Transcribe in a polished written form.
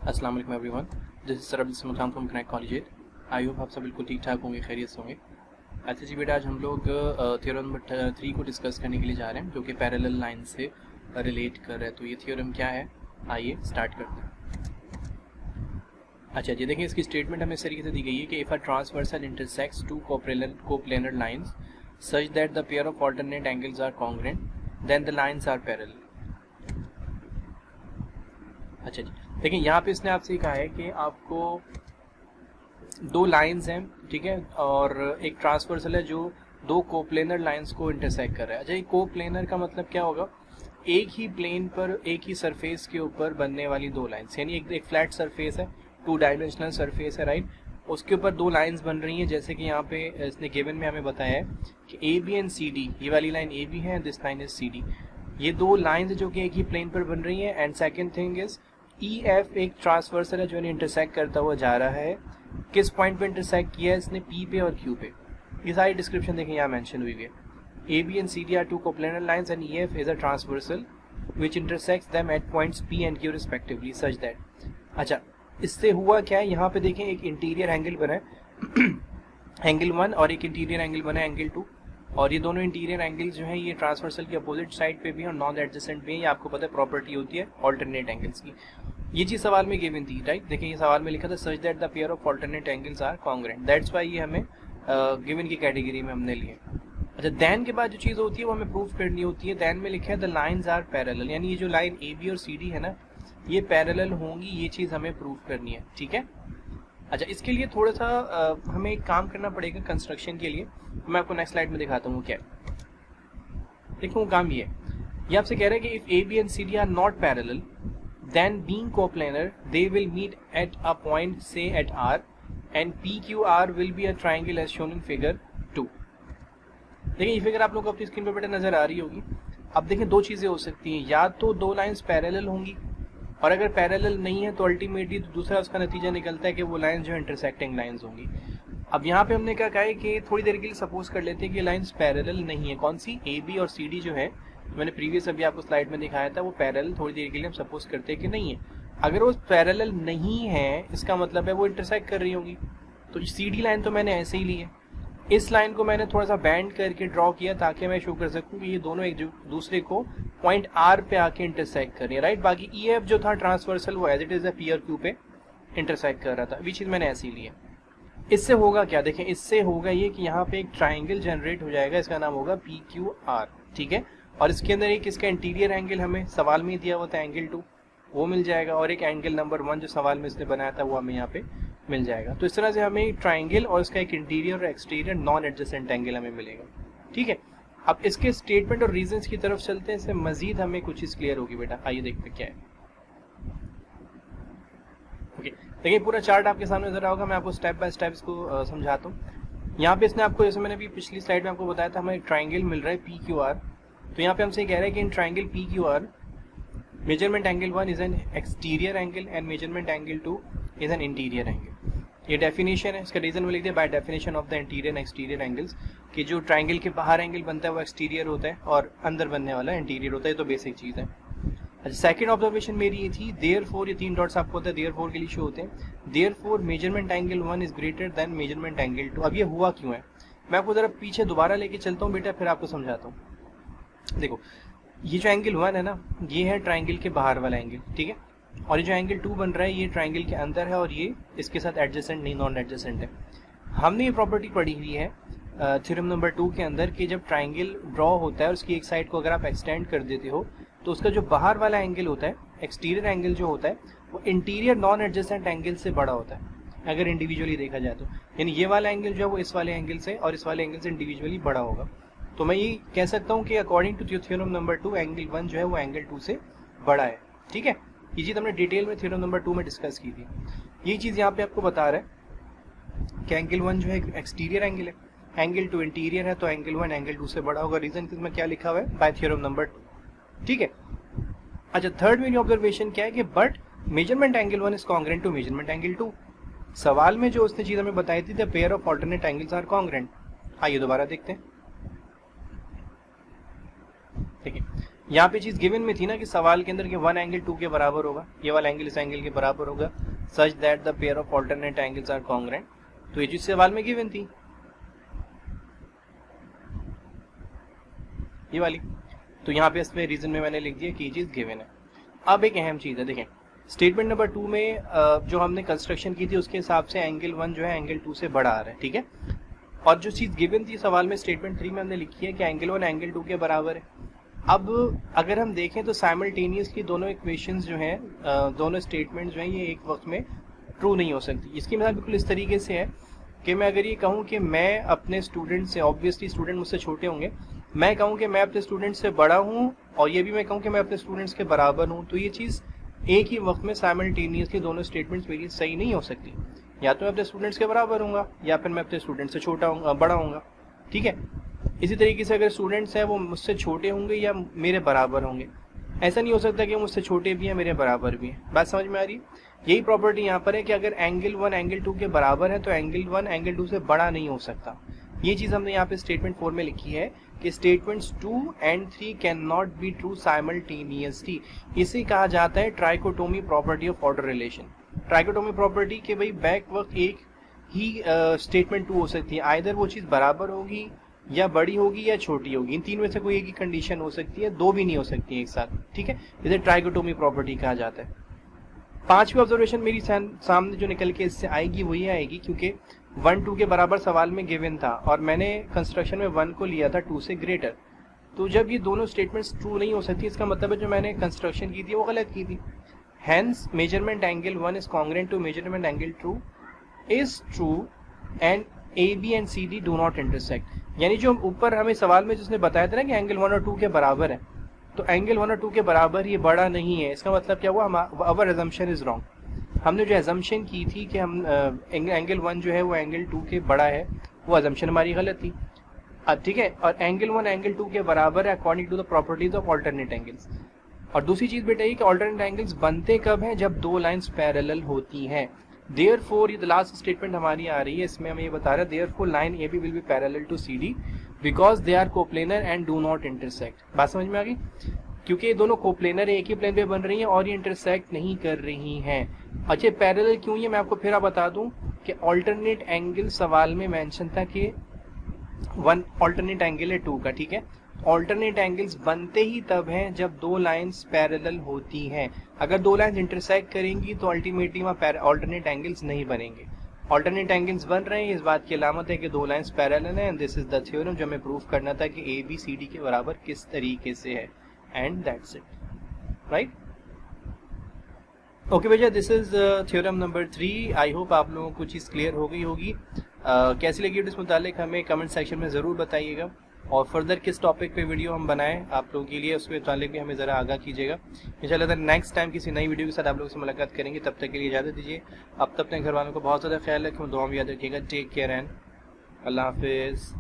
अस्सलाम वालेकुम everyone, this is Sarab Samjhan from Connect College. I hope आप सब बिल्कुल ठीक ठाक होंगे, खैरियत से होंगे। अच्छा जी बेटा, आज हम लोग थ्योरम नंबर 3 को डिस्कस करने के लिए जा रहे हैं, जो कि पैरेलल लाइन से रिलेट कर रहा है। तो ये थ्योरम क्या है, आइए स्टार्ट करते हैं। अच्छा जी, देखिए इसकी स्टेटमेंट हमें इस तरीके से दी गई है कि if a transversal intersects two coplanar lines such that the pair of alternate angles are congruent then the lines are parallel. अच्छा जी, देखिए यहाँ पे इसने आपसे कहा है कि आपको दो लाइंस हैं, ठीक है, और एक ट्रांसवर्सल है जो दो कोप्लेनर लाइंस को इंटरसेक्ट कर रहा है। अच्छा, ये कोप्लेनर का मतलब क्या होगा? एक ही प्लेन पर, एक ही सरफेस के ऊपर बनने वाली दो लाइंस, यानी एक फ्लैट सरफेस है, टू डायमेंशनल सरफेस है, राइट। उसके ऊपर दो लाइंस बन रही हैं, जैसे कि यहाँ पे इसने गिवन में हमें बताया है कि A B and C D, ये वाली लाइन ए बी है, this line is C D. ये दो लाइंस जो कि एक ही प्लेन पर बन रही हैं। And second thing is E F एक ट्रांसवर्सल है जो इन्हें इंटरसेक्ट करता हुआ जा रहा है। किस पॉइंट पे इंटरसेक्ट किया है इसने? पी पे और क्यू पे। ये सारी डिस्क्रिप्शन देखें यहाँ मेंशन हुई है। A B and C D are two coplanar lines and E F is a transversal which intersects them at points P and Q respectively such that. अच्छा, इससे हुआ क्या है? यहाँ पे देखें एक इंटीरियर एंगल बना है एंगल 1, और एक इंटीरियर एंगल बना है एंगल 2, और ये दोनों इंटीरियर एंगल्स जो हैं ये ट्रांसवर्सल के अपोजिट साइड पे भी और नॉन एडजेसेंट भी है। ये आपको पता है प्रॉपर्टी होती है ऑल्टरनेट एंगल्स की। ये चीज सवाल में गिवन थी, राइट। देखिए ये सवाल में लिखा था such that the pair of alternate angles are congruent, that's why ये हमें गिवन की कैटेगरी में हमने लिए। अच्छा, देन के बाद जो चीज होती है वो हमें प्रूफ करनी होती है। देन में लिखा है द लाइंस आर पैरेलल, यानी ये जो लाइन ए बी और सी डी है ना, ये पैरेलल होंगी, ये चीज हमें प्रूफ करनी है, ठीक है। अच्छा, इसके लिए थोड़ा सा हमें एक काम करना पड़ेगा कंस्ट्रक्शन के लिए। मैं आपको नेक्स्ट स्लाइड में दिखाता हूँ क्या है। देखो काम ये आपसे कह रहा है कि if A B and C D are not parallel then being coplanar they will meet at a point say at R and PQR will be a triangle as shown in figure 2। देखिए ये figure आप लोग को अपनी screen पर बेटा नजर आ रही होगी। अब देखें दो चीजें हो सकती हैं, या तो दो लाइंस पैरेलल होंगी, और अगर पैरेलल नहीं है तो अल्टीमेटली दूसरा उसका नतीजा निकलता है कि वो लाइंस जो इंटरसेक्टिंग लाइंस होंगी। अब यहाँ पे हमने क्या कहा है कि थोड़ी देर के लिए सपोज कर लेते हैं कि लाइंस पैरेलल नहीं है। कौन सी? ए बी और सी डी जो है, मैंने प्रीवियस अभी आपको स्लाइड में दिखाया था, वो पैरेलल थोड़ी देर के लिए हम सपोज करते हैं कि नहीं है। अगर वो पैरेलल नहीं है इसका मतलब है वो इंटरसेक्ट कर रही होंगी। तो सी डी लाइन तो मैंने ऐसे ही ली है, इस लाइन को मैंने थोड़ा सा बैंड करके ड्रॉ किया ताकि मैं शो कर सकूं कि ये दोनों एक दूसरे को पॉइंट आर पे आके इंटरसेक्ट कर रही है, राइट। बाकी ई एफ जो था ट्रांसवर्सल वो एज इट इज पी और क्यू पे इंटरसेक्ट कर रहा था, विच चीज मैंने ऐसे ही ली है। इससे होगा क्या? देखें इससे होगा ये कि यहाँ पे एक ट्राइंगल जनरेट हो जाएगा, इसका नाम होगा पी क्यू आर, ठीक है। और इसके अंदर एक इसका इंटीरियर एंगल हमें सवाल में ही दिया हुआ था एंगल 2, वो मिल जाएगा, और एक एंगल नंबर 1 जो सवाल में इसने बनाया था वो हमें यहाँ पे मिल जाएगा। तो इस तरह से हमें एक ट्राइंगल और इसका एक इंटीरियर और एक्सटीरियर नॉन एडजेसेंट एंगल हमें मिलेगा, ठीक है। अब इसके स्टेटमेंट और रीजंस की तरफ चलते हैं, इससे मजीद हमें कुछ चीज क्लियर होगी बेटा। आइए देखते क्या है। ओके, देखिए पूरा चार्ट आपके सामने नजर आओगा, मैं आपको स्टेप बाय स्टेप इसको समझाता हूँ। यहाँ पे इसने आपको, जैसे मैंने अभी पिछली स्लाइड में आपको बताया था, हमें एक ट्राइंगल मिल रहा है पी क्यू आर। तो यहाँ पे हमसे कह रहा है कि in triangle P Q R measurement angle 1 is an exterior angle and measurement angle 2 is an interior angle. ये डेफिनेशन है, इसका रीजन में लिख दिया by definition of the interior and exterior angles, कि जो ट्राइंगल के बाहर एंगल बनता है वो एक्सटीरियर होता है और अंदर बनने वाला इंटीरियर होता है। तो बेसिक चीज है। अच्छा, सेकंड ऑब्जर्वेशन मेरी ये थी, देयरफॉर, ये 3 डॉट्स आपको होता है देयरफॉर के लिए शो होते हैं। Therefore measurement angle 1 is greater than measurement angle 2। अब ये हुआ क्यों है? मैं आपको जरा पीछे दोबारा लेके चलता हूँ बेटा, फिर आपको समझाता हूँ। देखो ये जो एंगल 1 है ना, ये है ट्राइंगल के बाहर वाला एंगल, ठीक है। और ये जो एंगल 2 बन रहा है ये ट्राइंगल के अंदर है, और ये इसके साथ एडजेसेंट नहीं, नॉन एडजेसेंट है। हमने ये प्रॉपर्टी पढ़ी हुई है थ्योरम नंबर 2 के अंदर कि जब ट्राइंगल ड्रॉ होता है और उसकी एक साइड को अगर आप एक्सटेंड कर देते हो तो उसका जो बाहर वाला एंगल होता है, एक्सटीरियर एंगल जो होता है, वो इंटीरियर नॉन एडजेसेंट एंगल से बड़ा होता है अगर इंडिविजुअली देखा जाए तो। यानी ये वाला एंगल जो है वो इस वाले एंगल से और इस वाले एंगल से इंडिविजुअली बड़ा होगा। तो मैं ये कह सकता हूँ कि according to theorem number 2 angle 1 जो है वो एंगल 2 से बड़ा है, ठीक है। ये चीज हमने डिटेल में थ्योरम नंबर 2 में डिस्कस की थी। ये चीज यहाँ पे आपको बता रहा है कि एंगल 1 जो है एक्सटीरियर एंगल है, एंगल 2 इंटीरियर है, तो एंगल 1 एंगल 2 से बड़ा होगा। रीजन इसमें क्या लिखा हुआ है? बाय थ्योरम नंबर 2, ठीक है। अच्छा, थर्ड मेरी ऑब्जर्वेशन क्या है कि but measurement angle 1 is congruent to measurement angle 2। सवाल में जो उसने चीज हमें बताई थी the pair of alternate angles are congruent. आइए दोबारा देखते हैं। ठीक है, यहाँ पे चीज गिवन में थी ना कि सवाल के अंदर कि 1 एंगल 2 के बराबर होगा, ये वाला एंगल इस एंगल के बराबर होगा, such that the pair of alternate angles are congruent. तो ये चीज सवाल में गिवन थी, ये वाली। तो यहाँ पे इसमें रीजन में मैंने लिख दिया कि ये चीज गिवन है। अब एक अहम चीज है, देखें स्टेटमेंट नंबर 2 में जो हमने कंस्ट्रक्शन की थी उसके हिसाब से एंगल 1 जो है एंगल 2 से बड़ा आ रहा है, ठीक है। और जो चीज गिवन थी सवाल में स्टेटमेंट 3 में हमने लिखी है कि एंगल 1 एंगल 2 के बराबर है। अब अगर हम देखें तो साइमल्टेनियसली दोनों इक्वेशंस जो हैं, दोनों स्टेटमेंट्स जो हैं, ये एक वक्त में ट्रू नहीं हो सकती। इसकी मिसाल बिल्कुल इस तरीके से है कि मैं अगर ये कहूँ कि मैं अपने स्टूडेंट से, ऑब्वियसली स्टूडेंट मुझसे छोटे होंगे, मैं कहूँ कि मैं अपने स्टूडेंट से बड़ा हूँ और ये भी मैं कहूँ कि मैं अपने स्टूडेंट्स के बराबर हूँ, तो ये चीज़ एक ही वक्त में साइमल्टेनियसली दोनों स्टेटमेंट्स मेरी सही नहीं हो सकती। या तो मैं अपने स्टूडेंट्स के बराबर हूँगा या फिर मैं अपने स्टूडेंट से छोटा हूँ, बड़ा हूँगा, ठीक है। इसी तरीके से अगर स्टूडेंट्स हैं वो मुझसे छोटे होंगे या मेरे बराबर होंगे, ऐसा नहीं हो सकता कि मुझसे छोटे भी हैं मेरे बराबर भी हैं। बात समझ में आ रही है? यही प्रॉपर्टी यहाँ पर है कि अगर एंगल 1 एंगल 2 के बराबर है तो एंगल 1 एंगल 2 से बड़ा नहीं हो सकता। ये चीज़ हमने यहाँ पे स्टेटमेंट 4 में लिखी है कि statements 2 and 3 can not be true simultaneously. इसे कहा जाता है trichotomy property of order relation. Trichotomy property के भाई बैक वक्त एक ही स्टेटमेंट 2 हो सकती है, आइदर वो चीज़ बराबर होगी या बड़ी होगी या छोटी होगी, इन तीन में से कोई एक ही कंडीशन हो सकती है, दो भी नहीं हो सकती एक साथ, ठीक है। इसे ट्राइकोटोमी प्रॉपर्टी कहा जाता है। पांचवी ऑब्जर्वेशन मेरी सामने जो निकल के इससे आएगी वो ये आएगी, क्योंकि 1 2 के बराबर सवाल में गिवन था और मैंने कंस्ट्रक्शन में 1 को लिया था 2 से ग्रेटर, तो जब ये दोनों स्टेटमेंट्स ट्रू नहीं हो सकती इसका मतलब है जो मैंने कंस्ट्रक्शन की थी वो गलत की थी। Hence measurement angle 1 is congruent to measurement angle 2 is true and AB and CD do not intersect. यानी जो ऊपर हमें सवाल में जिसने बताया था ना कि एंगल 1 और 2 के बराबर है, तो एंगल 1 और 2 के बराबर ये बड़ा नहीं है, इसका मतलब क्या हुआ, अवर अजम्पशन इज रॉन्ग। हमने जो अजम्पशन की थी कि हम एंगल 1 जो है वो एंगल 2 के बड़ा है, वो अजम्पशन हमारी गलत थी। अब ठीक है, और एंगल 1 एंगल 2 के बराबर है according to the properties of alternate angles. और दूसरी चीज बेटा ये कि ऑल्टरनेट एंगल्स बनते कब हैं, जब दो लाइंस पैरेलल होती हैं। Therefore, ये लास्ट स्टेटमेंट हमारी आ रही है, इसमें हमें ये बता रहा है therefore line AB will be parallel to CD because they are coplanar and do not intersect। बात समझ में आ गई? क्योंकि ये दोनों कोप्लेनर एक ही प्लेन पे बन रही हैं और ये इंटरसेक्ट नहीं कर रही हैं। अच्छा, पैरेलल क्यों ये मैं आपको फिर बता दूं कि ऑल्टरनेट एंगल सवाल में मेंशन था कि 1 ऑल्टरनेट एंगल है 2 का, ठीक है। ऑल्टरनेट एंगल्स बनते ही तब हैं जब दो लाइंस पैरेलल होती हैं। अगर दो लाइंस इंटरसेक्ट करेंगी तो अल्टीमेटली वहाँ ऑल्टरनेट एंगल्स नहीं बनेंगे। ऑल्टरनेट एंगल्स बन रहे हैं, इस बात की अलामत है कि दो लाइंस पैरेलल हैं। दिस इज द थ्योरम जो हमें प्रूफ करना था कि ABCD के बराबर किस तरीके से है, and that's it, right. Okay भैया, this is theorem number 3। I hope आप लोगों को चीज़ क्लियर हो गई होगी। कैसी लगी इस मुतालिक हमें कमेंट सेक्शन में ज़रूर बताइएगा, और फर्दर किस टॉपिक पे वीडियो हम बनाएं आप लोगों के लिए उसके मुतालिक भी हमें ज़रा आगाह कीजिएगा। इंशाल्लाह नेक्स्ट टाइम किसी नई वीडियो के साथ आप लोगों से मुलाकात करेंगे, तब तक के लिए इजाज़त दीजिए। अब तक अपने घर वालों को बहुत ज़्यादा ख्याल रखें, दुआ में याद रखिएगा। टेक केयर एंड अल्लाह हाफिज़।